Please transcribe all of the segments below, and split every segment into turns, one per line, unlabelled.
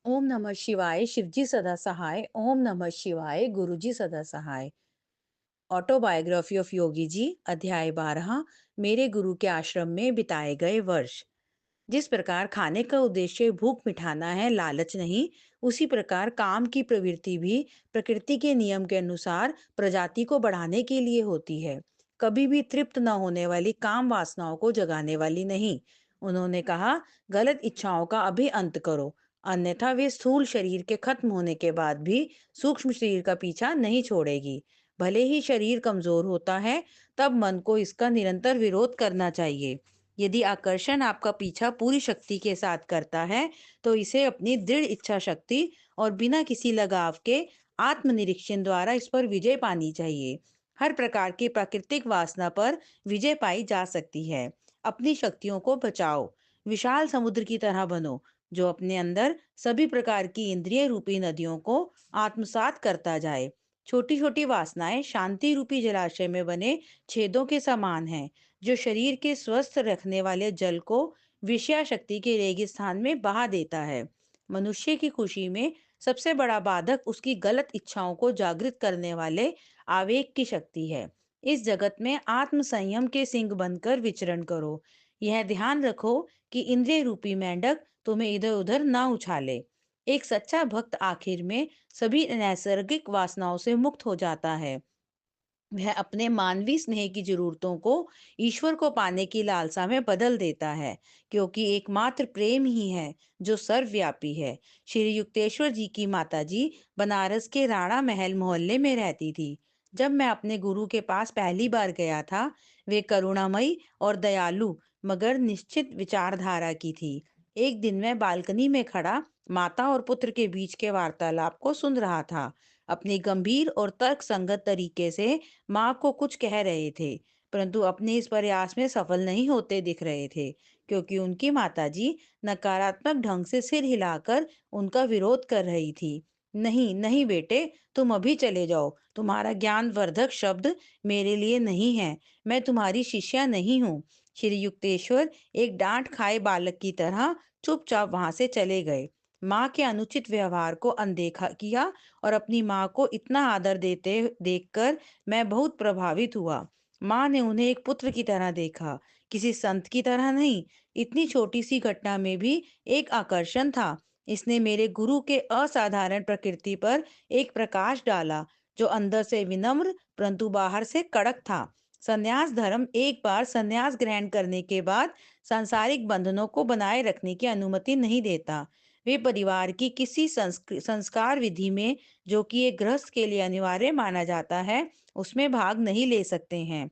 ओम नमः शिवाय, शिवजी सदा सहाय। ओम नमः शिवाय, गुरुजी सदा सहाय। ऑटोबायोग्राफी ऑफ योगी जी, अध्याय 12। मेरे गुरु के आश्रम में बिताए गए वर्ष। जिस प्रकार खाने का उद्देश्य भूख मिटाना है, लालच नहीं, उसी प्रकार काम की प्रवृत्ति भी प्रकृति के नियम के अनुसार प्रजाति को बढ़ाने के लिए होती है, कभी भी तृप्त न होने वाली काम वासनाओं को जगाने वाली नहीं। उन्होंने कहा, गलत इच्छाओं का अभी अंत करो, अन्यथा वे स्थूल शरीर के खत्म होने के बाद भी सूक्ष्म शरीर का पीछा नहीं छोड़ेगी। भले ही शरीर कमजोर होता है, तब मन को इसका निरंतर विरोध करना चाहिए। यदि आकर्षण आपका पीछा पूरी शक्ति के साथ करता है, तो इसे अपनी दृढ़ इच्छा शक्ति और बिना किसी लगाव के आत्मनिरीक्षण द्वारा इस पर विजय पानी चाहिए। हर प्रकार की प्राकृतिक वासना पर विजय पाई जा सकती है। अपनी शक्तियों को बचाओ, विशाल समुद्र की तरह बनो, जो अपने अंदर सभी प्रकार की इंद्रिय रूपी नदियों को आत्मसात करता जाए। छोटी छोटी वासनाएं शांति रूपी जलाशय में बने छेदों के समान हैं, जो शरीर के स्वस्थ रखने वाले जल को विषया शक्ति के रेगिस्तान में बहा देता है। मनुष्य की खुशी में सबसे बड़ा बाधक उसकी गलत इच्छाओं को जागृत करने वाले आवेग की शक्ति है। इस जगत में आत्म संयम के सिंह बनकर विचरण करो। यह ध्यान रखो कि इंद्रिय रूपी मेंढक तुम्हें इधर उधर ना उछाले। एक सच्चा भक्त आखिर में सभी नैसर्गिक वासनाओं से मुक्त हो जाता है। वह अपने मानवीय स्नेह की जरूरतों को ईश्वर को पाने की लालसा में बदल देता है, क्योंकि एकमात्र प्रेम ही है जो सर्वव्यापी है। श्री युक्तेश्वर जी की माता जी बनारस के राणा महल मोहल्ले में रहती थी। जब मैं अपने गुरु के पास पहली बार गया था, वे करुणामयी और दयालु मगर निश्चित विचारधारा की थी। एक दिन मैं बालकनी में खड़ा माता और पुत्र के बीच के वार्तालाप को सुन रहा था। अपनी गंभीर और तर्क संगत तरीके से माँ को कुछ कह रहे थे, परंतु अपने इस प्रयास में सफल नहीं होते दिख रहे थे, क्योंकि उनकी माताजी नकारात्मक ढंग से सिर हिलाकर उनका विरोध कर रही थी। नहीं नहीं बेटे, तुम अभी चले जाओ, तुम्हारा ज्ञानवर्धक शब्द मेरे लिए नहीं है, मैं तुम्हारी शिष्या नहीं हूँ। श्री युक्तेश्वर एक डांट खाए बालक की तरह चुपचाप वहां से चले गए। माँ के अनुचित व्यवहार को अनदेखा किया और अपनी माँ को इतना आदर देते देखकर मैं बहुत प्रभावित हुआ। माँ ने उन्हें एक पुत्र की तरह देखा, किसी संत की तरह नहीं। इतनी छोटी सी घटना में भी एक आकर्षण था। इसने मेरे गुरु के असाधारण प्रकृति पर एक प्रकाश डाला, जो अंदर से विनम्र परंतु बाहर से कड़क था। संन्यास धर्म एक बार संन्यास ग्रहण करने के बाद सांसारिक बंधनों को बनाए रखने की अनुमति नहीं देता। वे परिवार की किसी संस्कार विधि में, जो कि एक गृहस्थ के लिए अनिवार्य माना जाता है, उसमें भाग नहीं ले सकते हैं।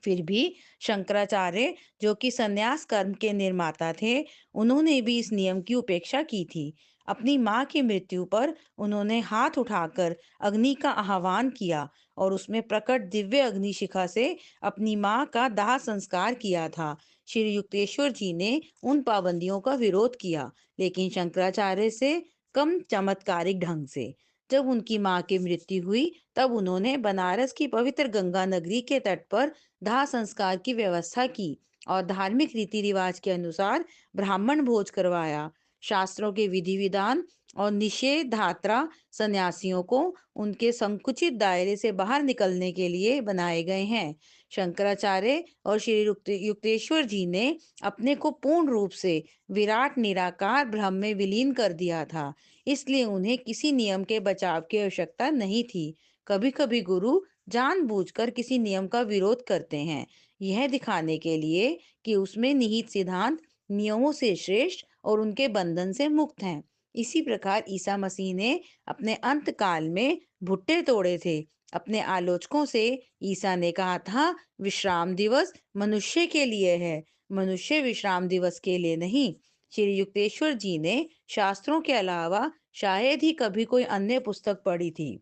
फिर भी शंकराचार्य, जो कि संन्यास कर्म के निर्माता थे, उन्होंने भी इस नियम की उपेक्षा की थी। अपनी माँ की मृत्यु पर उन्होंने हाथ उठाकर अग्नि का आह्वान किया और उसमें प्रकट दिव्य अग्निशिखा से अपनी माँ का दाह संस्कार किया था। श्री युक्तेश्वर जी ने उन पाबंदियों का विरोध किया, लेकिन शंकराचार्य से कम चमत्कारिक ढंग से। जब उनकी माँ की मृत्यु हुई, तब उन्होंने बनारस की पवित्र गंगा नगरी के तट पर दाह संस्कार की व्यवस्था की और धार्मिक रीति रिवाज के अनुसार ब्राह्मण भोज करवाया। शास्त्रों के विधि विधान और निषेधात्रा सन्यासियों को उनके संकुचित दायरे से बाहर निकलने के लिए बनाए गए हैं। शंकराचार्य और श्री युक्तेश्वर जी ने अपने को पूर्ण रूप से विराट निराकार ब्रह्म में विलीन कर दिया था, इसलिए उन्हें किसी नियम के बचाव की आवश्यकता नहीं थी। कभी कभी गुरु जानबूझकर किसी नियम का विरोध करते हैं, यह दिखाने के लिए कि उसमें निहित सिद्धांत नियमों से श्रेष्ठ और उनके बंधन से मुक्त हैं। इसी प्रकार ईसा मसीह ने अपने अंत काल में भुट्टे तोड़े थे। अपने आलोचकों से ईसा ने कहा था, विश्राम दिवस मनुष्य के लिए है, मनुष्य विश्राम दिवस के लिए नहीं। श्री युक्तेश्वर जी ने शास्त्रों के अलावा शायद ही कभी कोई अन्य पुस्तक पढ़ी थी।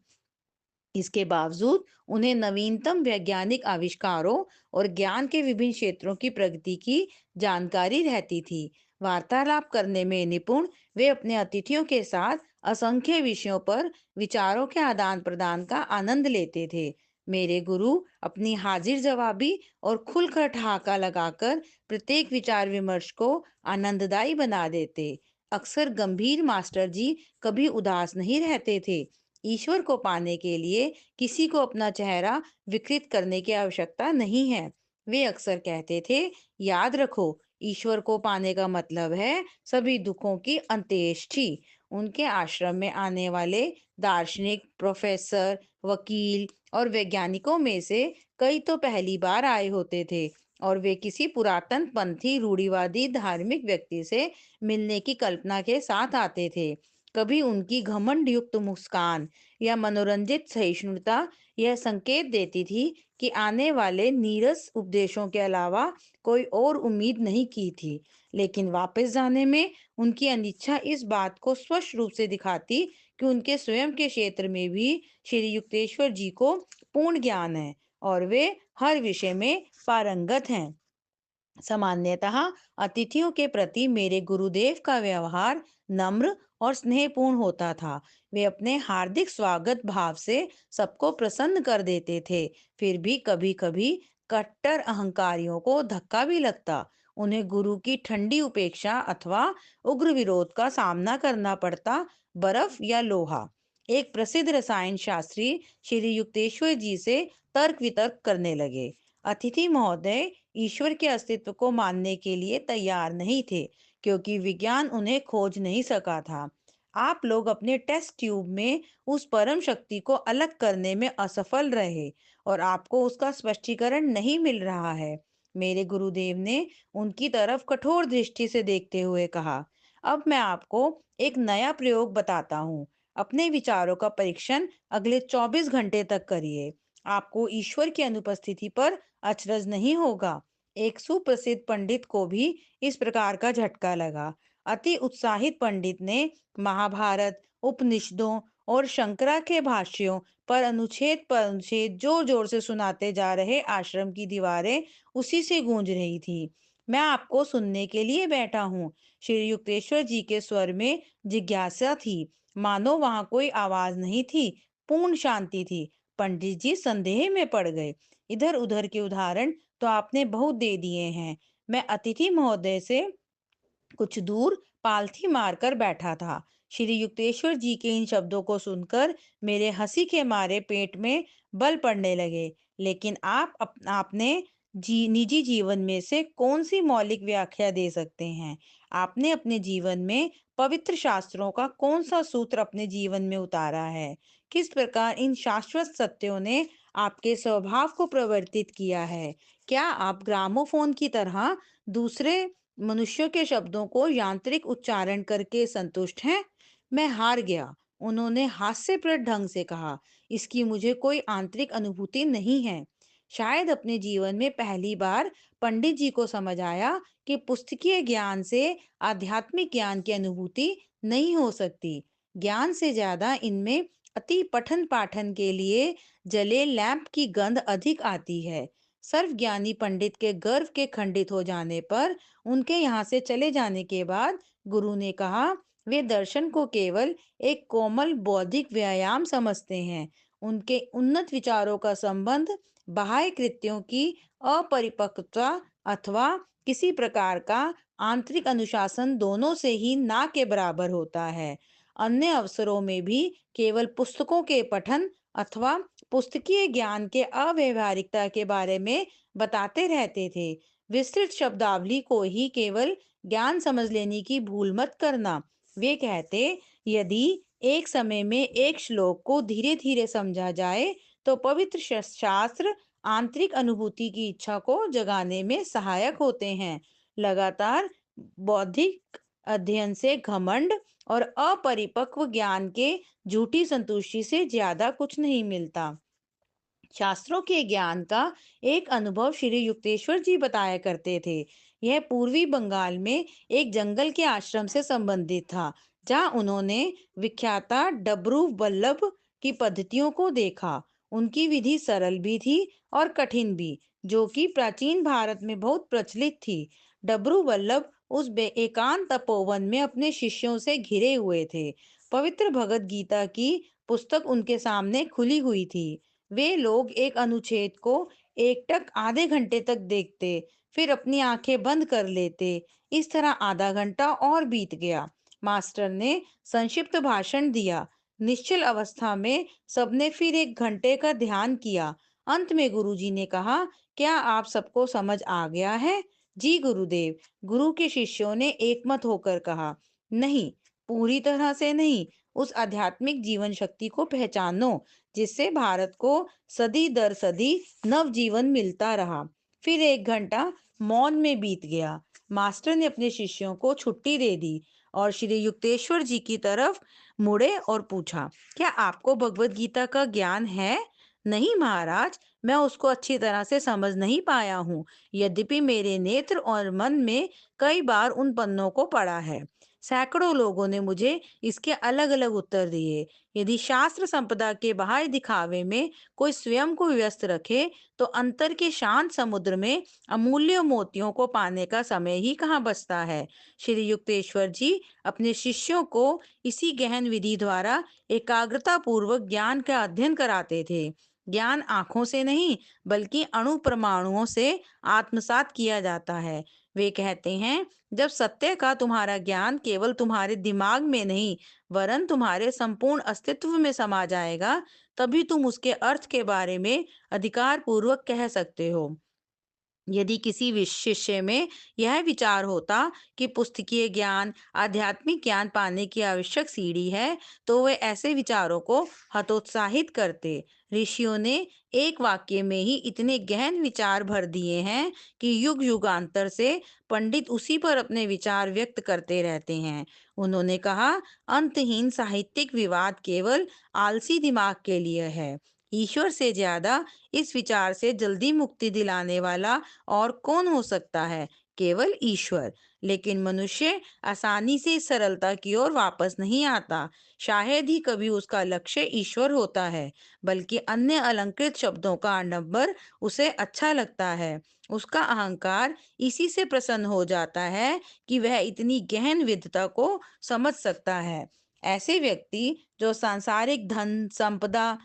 इसके बावजूद उन्हें नवीनतम वैज्ञानिक आविष्कारों और ज्ञान के विभिन्न क्षेत्रों की प्रगति की जानकारी रहती थी। वार्तालाप करने में निपुण, वे अपने अतिथियों के साथ असंख्य विषयों पर विचारों के आदान प्रदान का आनंद लेते थे। मेरे गुरु अपनी हाजिर जवाबी और खुलकर ठहाका लगाकर प्रत्येक विचार विमर्श को आनंददायी बना देते। अक्सर गंभीर मास्टर जी कभी उदास नहीं रहते थे। ईश्वर को पाने के लिए किसी को अपना चेहरा विकृत करने की आवश्यकता नहीं है। वे अक्सर कहते थे, याद रखो, ईश्वर को पाने का मतलब है सभी दुखों की अंत्येष्टि। उनके आश्रम में आने वाले दार्शनिक, प्रोफेसर, वकील और वैज्ञानिकों में से कई तो पहली बार आए होते थे, और वे किसी पुरातन पंथी रूढ़िवादी धार्मिक व्यक्ति से मिलने की कल्पना के साथ आते थे। कभी उनकी घमंड युक्त मुस्कान या मनोरंजित सहिष्णुता यह संकेत देती थी कि आने वाले नीरस उपदेशों के अलावा कोई और उम्मीद नहीं की थी। लेकिन वापस जाने में उनकी अनिच्छा इस बात को स्पष्ट रूप से दिखाती कि उनके स्वयं के क्षेत्र में भी श्री युक्तेश्वर जी को पूर्ण ज्ञान है और वे हर विषय में पारंगत हैं। सामान्यतः अतिथियों के प्रति मेरे गुरुदेव का व्यवहार नम्र और स्नेहपूर्ण होता था। वे अपने हार्दिक स्वागत भाव से सबको प्रसन्न कर देते थे। फिर भी कभी-कभी कट्टर अहंकारियों को धक्का भी लगता। उन्हें गुरु की ठंडी उपेक्षा अथवा उग्र विरोध का सामना करना पड़ता। बर्फ या लोहा। एक प्रसिद्ध रसायन शास्त्री श्री युक्तेश्वर जी से तर्क वितर्क करने लगे। अतिथि महोदय ईश्वर के अस्तित्व को मानने के लिए तैयार नहीं थे, क्योंकि विज्ञान उन्हें खोज नहीं सका था। आप लोग अपने टेस्ट ट्यूब में उस परम शक्ति को अलग करने में असफल रहे, और आपको उसका स्पष्टीकरण नहीं मिल रहा है। मेरे गुरुदेव ने उनकी तरफ कठोर दृष्टि से देखते हुए कहा, अब मैं आपको एक नया प्रयोग बताता हूँ। अपने विचारों का परीक्षण अगले 24 घंटे तक करिए। आपको ईश्वर की अनुपस्थिति पर अचरज नहीं होगा। एक सुप्रसिद्ध पंडित को भी इस प्रकार का झटका लगा। अति उत्साहित पंडित ने महाभारत, उपनिषदों और शंकरा के भाष्यों पर अनुच्छेद जोर जोर से सुनाते जा रहे आश्रम की दीवारें उसी से गूंज रही थी। मैं आपको सुनने के लिए बैठा हूँ। श्री युक्तेश्वर जी के स्वर में जिज्ञासा थी, मानो वहां कोई आवाज नहीं थी। पूर्ण शांति थी। पंडित जी संदेह में पड़ गए। इधर उधर के उदाहरण तो आपने बहुत दे दिए हैं। मैं अतिथि महोदय से कुछ दूर पालथी मारकर बैठा था। श्री युक्तेश्वर जी के इन शब्दों को सुनकर मेरे हंसी के मारे पेट में बल पड़ने लगे। लेकिन आपने निजी जीवन में से कौन सी मौलिक व्याख्या दे सकते हैं? आपने अपने जीवन में पवित्र शास्त्रों का कौन सा सूत्र अपने जीवन में उतारा है? किस प्रकार इन शाश्वत सत्यों ने आपके स्वभाव को परिवर्तित किया है? क्या आप ग्रामोफोन की तरह दूसरे मनुष्यों के शब्दों को यांत्रिक उच्चारण करके संतुष्ट हैं? मैं हार गया। उन्होंने हास्यप्रद ढंग से कहा, इसकी मुझे कोई आंतरिक अनुभूति नहीं है। शायद अपने जीवन में पहली बार पंडित जी को समझ आया कि पुस्तकीय ज्ञान से आध्यात्मिक ज्ञान की अनुभूति नहीं हो सकती। ज्ञान से ज्यादा इनमें अति पठन पाठन के लिए जले लैंप की गंध अधिक आती है। सर्वज्ञानी पंडित के गर्व के खंडित हो जाने पर, उनके यहाँ से चले जाने के बाद, गुरु ने कहा, वे दर्शन को केवल एक कोमल बौद्धिक व्यायाम समझते हैं। उनके उन्नत विचारों का संबंध बाह्य कृत्यों की अपरिपक्वता अथवा किसी प्रकार का आंतरिक अनुशासन दोनों से ही ना के बराबर होता है। अन्य अवसरों में भी केवल पुस्तकों के पठन अथवा पुस्तकीय ज्ञान के अव्यवहारिकता के बारे में बताते रहते थे। विस्तृत शब्दावली को ही केवल ज्ञान समझ लेने की भूल मत करना। वे कहते, यदि एक समय में एक श्लोक को धीरे धीरे समझा जाए तो पवित्र शास्त्र आंतरिक अनुभूति की इच्छा को जगाने में सहायक होते हैं। लगातार बौद्धिक अध्ययन से घमंड और अपरिपक्व ज्ञान के झूठी संतुष्टि से ज्यादा कुछ नहीं मिलता। शास्त्रों के ज्ञान का एक अनुभव श्री युक्तेश्वर जी बताया करते थे। यह पूर्वी बंगाल में एक जंगल के आश्रम से संबंधित था, जहां उन्होंने विख्याता डब्रू वल्लभ की पद्धतियों को देखा। उनकी विधि सरल भी थी और कठिन भी, जो कि प्राचीन भारत में बहुत प्रचलित थी। डब्रू वल्लभ उस एकांत तपोवन में अपने शिष्यों से घिरे हुए थे। पवित्र भगवत गीता की पुस्तक उनके सामने खुली हुई थी। वे लोग एक अनुच्छेद को एकटक आधे घंटे तक देखते, फिर अपनी आंखें बंद कर लेते। इस तरह आधा घंटा और बीत गया। मास्टर ने संक्षिप्त भाषण दिया। निश्चल अवस्था में सबने फिर 1 घंटे का ध्यान किया। अंत में गुरुजी ने कहा, क्या आप सबको समझ आ गया है? जी गुरुदेव, गुरु के शिष्यों ने एकमत होकर कहा। नहीं, पूरी तरह से नहीं। उस आध्यात्मिक जीवन शक्ति को पहचानो जिससे भारत को सदी दर सदी नव जीवन मिलता रहा। फिर 1 घंटा मौन में बीत गया। मास्टर ने अपने शिष्यों को छुट्टी दे दी और श्री युक्तेश्वर जी की तरफ मुड़े और पूछा, क्या आपको भगवत गीता का ज्ञान है? नहीं महाराज, मैं उसको अच्छी तरह से समझ नहीं पाया हूँ। यद्यपि मेरे नेत्र और मन में कई बार उन पन्नों को पढ़ा है। सैकड़ों लोगों ने मुझे इसके अलग अलग उत्तर दिए। यदि शास्त्र संपदा के बाहर दिखावे में कोई स्वयं को व्यस्त रखे तो अंतर के शांत समुद्र में अमूल्य मोतियों को पाने का समय ही कहाँ बचता है। श्री युक्तेश्वर जी अपने शिष्यों को इसी गहन विधि द्वारा एकाग्रता पूर्वक ज्ञान का अध्ययन कराते थे। ज्ञान आंखों से नहीं बल्कि अणु परमाणुओं से आत्मसात किया जाता है। वे कहते हैं, जब सत्य का तुम्हारा ज्ञान केवल तुम्हारे दिमाग में नहीं वरन तुम्हारे संपूर्ण अस्तित्व में समा जाएगा, तभी तुम उसके अर्थ के बारे में अधिकार पूर्वक कह सकते हो। यदि किसी शिष्य में यह विचार होता कि पुस्तकीय ज्ञान आध्यात्मिक ज्ञान पाने की आवश्यक सीढ़ी है, तो वे ऐसे विचारों को हतोत्साहित करते। ऋषियों ने एक वाक्य में ही इतने गहन विचार भर दिए हैं कि युग युगांतर से पंडित उसी पर अपने विचार व्यक्त करते रहते हैं। उन्होंने कहा, अंतहीन साहित्यिक विवाद केवल आलसी दिमाग के लिए है। ईश्वर से ज्यादा इस विचार से जल्दी मुक्ति दिलाने वाला और कौन हो सकता है? केवल ईश्वर। लेकिन मनुष्य आसानी से इस सरलता की ओर वापस नहीं आता। शायद ही कभी उसका लक्ष्य ईश्वर होता है, बल्कि अन्य अलंकृत शब्दों का आडंबर उसे अच्छा लगता है। उसका अहंकार इसी से प्रसन्न हो जाता है कि वह इतनी गहन विद्वता को समझ सकता है। ऐसे व्यक्ति जो सांसारिक धन संपदा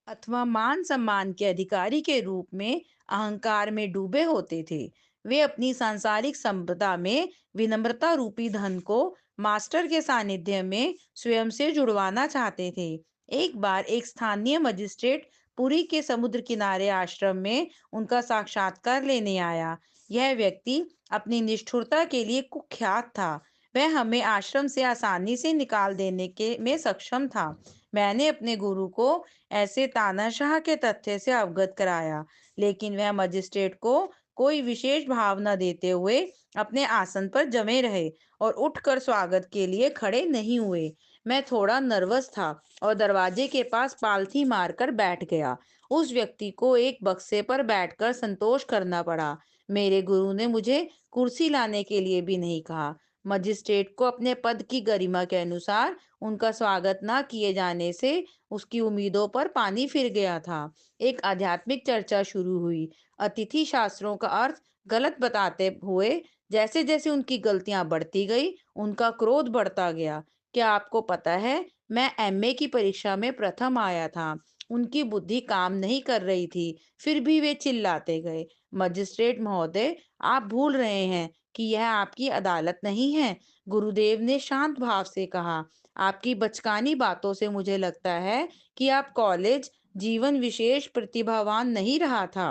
अथवा मान सम्मान के अधिकारी के रूप में अहंकार में डूबे होते थे, वे अपनी सांसारिक संपदा में विनम्रता रूपी धन को मास्टर के सानिध्य में स्वयं से जुड़वाना चाहते थे। एक बार एक स्थानीय मजिस्ट्रेट पुरी के समुद्र किनारे आश्रम में उनका साक्षात्कार लेने आया। यह व्यक्ति अपनी निष्ठुरता के लिए कुख्यात था। वह हमें आश्रम से आसानी से निकाल देने के में सक्षम था। मैंने अपने गुरु को ऐसे तानाशाह के तथ्य से अवगत कराया, लेकिन वह मजिस्ट्रेट को कोई विशेष भाव न देते हुए अपने आसन पर जमे रहे और उठकर स्वागत के लिए खड़े नहीं हुए। मैं थोड़ा नर्वस था और दरवाजे के पास पालथी मारकर बैठ गया। उस व्यक्ति को एक बक्से पर बैठकर संतोष करना पड़ा। मेरे गुरु ने मुझे कुर्सी लाने के लिए भी नहीं कहा। मजिस्ट्रेट को अपने पद की गरिमा के अनुसार उनका स्वागत न किए जाने से उसकी उम्मीदों पर पानी फिर गया था। एक आध्यात्मिक चर्चा शुरू हुई। अतिथि शास्त्रों का अर्थ गलत बताते हुए जैसे जैसे उनकी गलतियां बढ़ती गई, उनका क्रोध बढ़ता गया। क्या आपको पता है, मैं एमए की परीक्षा में प्रथम आया था। उनकी बुद्धि काम नहीं कर रही थी, फिर भी वे चिल्लाते गए। मजिस्ट्रेट महोदय, आप भूल रहे हैं कि यह आपकी अदालत नहीं है। गुरुदेव ने शांत भाव से कहा, आपकी बचकानी बातों से मुझे लगता है कि आप कॉलेज जीवन विशेष प्रतिभावान नहीं रहा था।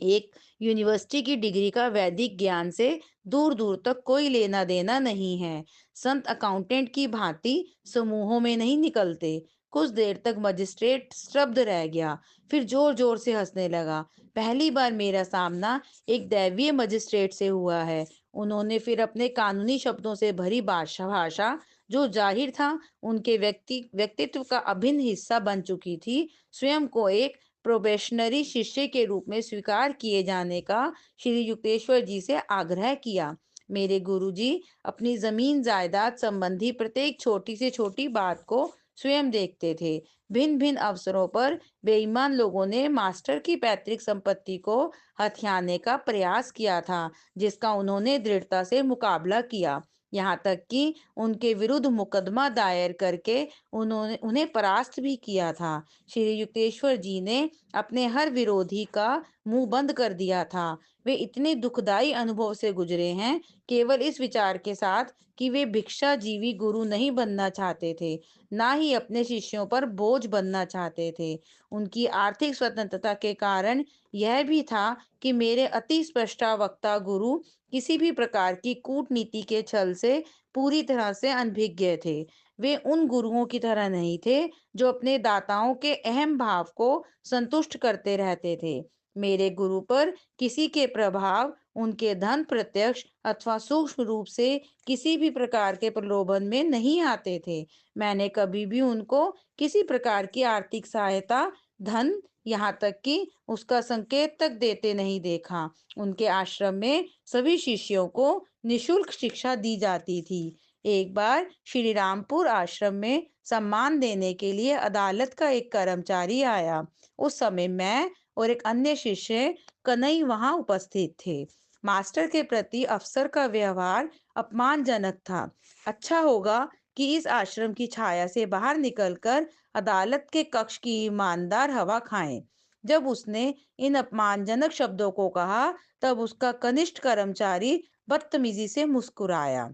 एक यूनिवर्सिटी की डिग्री का वैदिक ज्ञान से दूर दूर तक कोई लेना देना नहीं है। संत अकाउंटेंट की भांति समूहों में नहीं निकलते। कुछ देर तक मजिस्ट्रेट स्तब्ध रह गया, फिर जोर जोर से हंसने लगा। पहली बार मेरा सामना एक दैवीय मजिस्ट्रेट से हुआ है। उन्होंने फिर अपने कानूनी शब्दों से भरी भाषा जो जाहिर था उनके व्यक्तित्व का अभिन्न हिस्सा बन चुकी थी, स्वयं को एक प्रोबेशनरी शिष्य के रूप में स्वीकार किए जाने का श्री युक्तेश्वर जी से आग्रह किया। मेरे गुरुजी अपनी जमीन जायदाद संबंधी प्रत्येक छोटी से छोटी बात को स्वयं देखते थे। भिन्न भिन्न अवसरों पर बेईमान लोगों ने मास्टर की पैतृक संपत्ति को हथियाने का प्रयास किया था, जिसका उन्होंने दृढ़ता से मुकाबला किया। यहाँ तक कि उनके विरुद्ध मुकदमा दायर करके उन्होंने उन्हें परास्त भी किया था। श्री युक्तेश्वर जी ने अपने हर विरोधी का मुंह बंद कर दिया था। वे इतने दुखदाई अनुभव से गुजरे हैं, केवल इस विचार के साथ कि वे भिक्षाजीवी गुरु नहीं बनना चाहते थे, ना ही अपने शिष्यों पर बोझ बनना चाहते थे। उनकी आर्थिक स्वतंत्रता के कारण यह भी था कि मेरे अति स्पष्टावक्ता गुरु किसी भी प्रकार की कूटनीति के छल से पूरी तरह से अनभिज्ञ थे। वे उन गुरुओं की तरह नहीं थे जो अपने दाताओं के अहम भाव को संतुष्ट करते रहते थे। मेरे गुरु पर किसी के प्रभाव, उनके धन प्रत्यक्ष अथवा सूक्ष्म रूप से किसी भी प्रकार के प्रलोभन में नहीं आते थे। मैंने कभी भी उनको किसी प्रकार की आर्थिक सहायता, धन, यहाँ तक कि उसका संकेत तक देते नहीं देखा। उनके आश्रम में सभी शिष्यों को निशुल्क शिक्षा दी जाती थी। एक बार श्री रामपुर आश्रम में सम्मान देने के लिए अदालत का एक कर्मचारी आया। उस समय मैं और एक अन्य शिष्य कन्हई वहां उपस्थित थे। मास्टर के प्रति अफसर का व्यवहार अपमानजनक था। अच्छा होगा कि इस आश्रम की छाया से बाहर निकलकर अदालत के कक्ष की ईमानदार हवा खाएं। जब उसने इन अपमानजनक शब्दों को कहा, तब उसका कनिष्ठ कर्मचारी बदतमीजी से मुस्कुराया।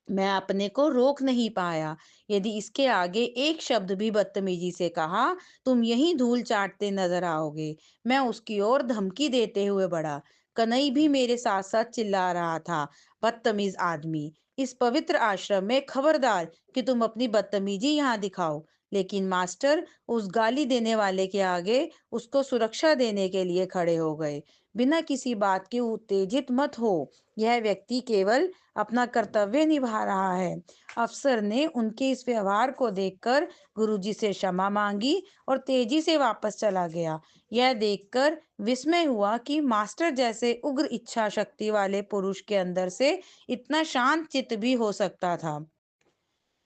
मैं अपने को रोक नहीं पाया। यदि इसके आगे एक शब्द भी बदतमीजी से कहा, तुम यहीं धूल चाटते नजर आओगे। मैं उसकी ओर धमकी देते हुए बढ़ा। कन्हई भी मेरे साथ साथ चिल्ला रहा था, बदतमीज आदमी, इस पवित्र आश्रम में खबरदार कि तुम अपनी बदतमीजी यहाँ दिखाओ। लेकिन मास्टर उस गाली देने वाले के आगे उसको सुरक्षा देने के लिए खड़े हो गए। बिना किसी बात के उत्तेजित मत हो, यह व्यक्ति केवल अपना कर्तव्य निभा रहा है। अफसर ने उनके इस व्यवहार को देखकर गुरुजी से क्षमा मांगी और तेजी से वापस चला गया। यह देखकर विस्मय हुआ कि मास्टर जैसे उग्र इच्छा शक्ति वाले पुरुष के अंदर से इतना शांत चित्त भी हो सकता था।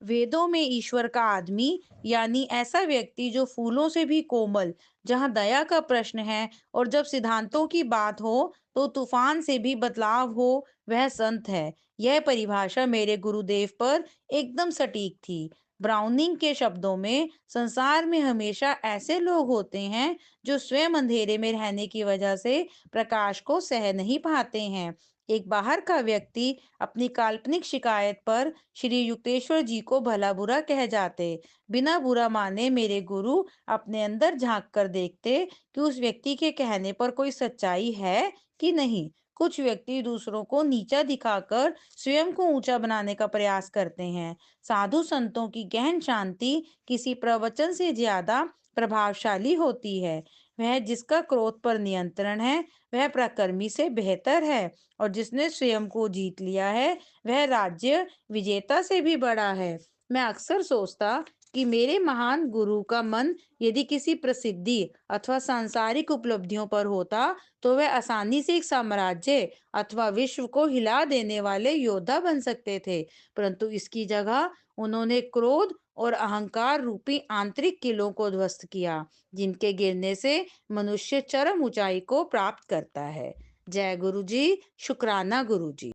वेदों में ईश्वर का आदमी यानी ऐसा व्यक्ति जो फूलों से भी कोमल, जहाँ दया का प्रश्न है और जब सिद्धांतों की बात हो तो तूफान से भी बदलाव हो, वह संत है। यह परिभाषा मेरे गुरुदेव पर एकदम सटीक थी। ब्राउनिंग के शब्दों में, संसार में हमेशा ऐसे लोग होते हैं जो स्वयं अंधेरे में रहने की वजह से प्रकाश को सह नहीं पाते हैं। एक बाहर का व्यक्ति अपनी काल्पनिक शिकायत पर श्री युक्तेश्वर जी को भला बुरा कह जाते। बिना बुरा माने मेरे गुरु अपने अंदर झांक कर देखते कि उस व्यक्ति के कहने पर कोई सच्चाई है कि नहीं। कुछ व्यक्ति दूसरों को नीचा दिखाकर स्वयं को ऊंचा बनाने का प्रयास करते हैं। साधु संतों की गहन शांति किसी प्रवचन से ज्यादा प्रभावशाली होती है। वह जिसका क्रोध पर नियंत्रण है, वह प्रकर्मी से बेहतर है, और जिसने स्वयं को जीत लिया है, वह राज्य विजेता से भी बड़ा है। मैं अक्सर सोचता कि मेरे महान गुरु का मन यदि किसी प्रसिद्धि अथवा सांसारिक उपलब्धियों पर होता, तो वह आसानी से एक साम्राज्य अथवा विश्व को हिला देने वाले योद्धा बन सकते थे। परंतु इसकी जगह उन्होंने क्रोध और अहंकार रूपी आंतरिक किलों को ध्वस्त किया, जिनके गिरने से मनुष्य चरम ऊंचाई को प्राप्त करता है। जय गुरु जी। शुक्राना गुरु जी।